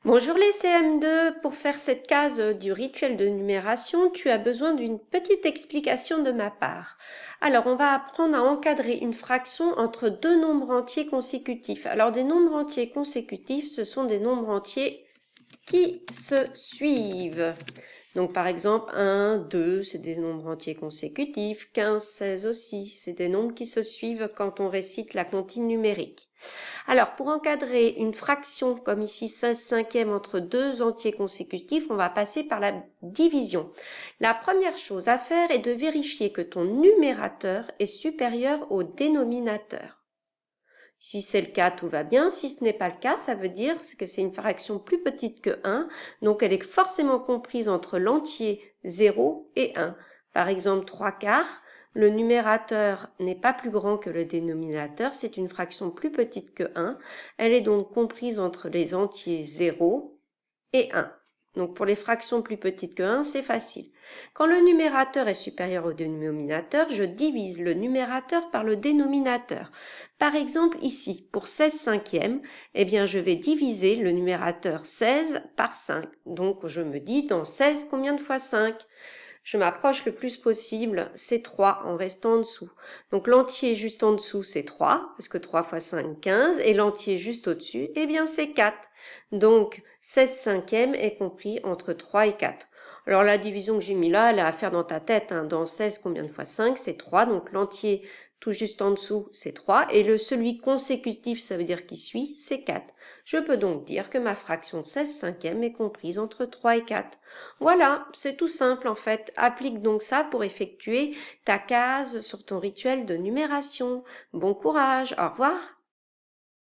Bonjour les CM2, pour faire cette case du rituel de numération, tu as besoin d'une petite explication de ma part. Alors, on va apprendre à encadrer une fraction entre deux nombres entiers consécutifs. Alors, des nombres entiers consécutifs, ce sont des nombres entiers qui se suivent. Donc, par exemple, 1, 2, c'est des nombres entiers consécutifs. 15, 16 aussi, c'est des nombres qui se suivent quand on récite la comptine numérique. Alors, pour encadrer une fraction, comme ici 16 cinquièmes entre deux entiers consécutifs, on va passer par la division. La première chose à faire est de vérifier que ton numérateur est supérieur au dénominateur. Si c'est le cas, tout va bien. Si ce n'est pas le cas, ça veut dire que c'est une fraction plus petite que 1, donc elle est forcément comprise entre l'entier 0 et 1. Par exemple, 3/4, le numérateur n'est pas plus grand que le dénominateur, c'est une fraction plus petite que 1. Elle est donc comprise entre les entiers 0 et 1. Donc pour les fractions plus petites que 1, c'est facile. Quand le numérateur est supérieur au dénominateur, je divise le numérateur par le dénominateur. Par exemple, ici, pour 16 cinquièmes, eh bien, je vais diviser le numérateur 16 par 5. Donc, je me dis, dans 16, combien de fois 5? Je m'approche le plus possible, c'est 3 en restant en dessous. Donc, l'entier juste en dessous, c'est 3, parce que 3 fois 5, 15, et l'entier juste au-dessus, eh bien, c'est 4. Donc, 16 cinquièmes est compris entre 3 et 4. Alors, la division que j'ai mis là, elle est à faire dans ta tête. Dans 16, combien de fois 5? C'est 3. Donc, l'entier tout juste en dessous, c'est 3. Et celui consécutif, ça veut dire qui suit, c'est 4. Je peux donc dire que ma fraction 16 cinquièmes est comprise entre 3 et 4. Voilà, c'est tout simple en fait. Applique donc ça pour effectuer ta case sur ton rituel de numération. Bon courage, au revoir.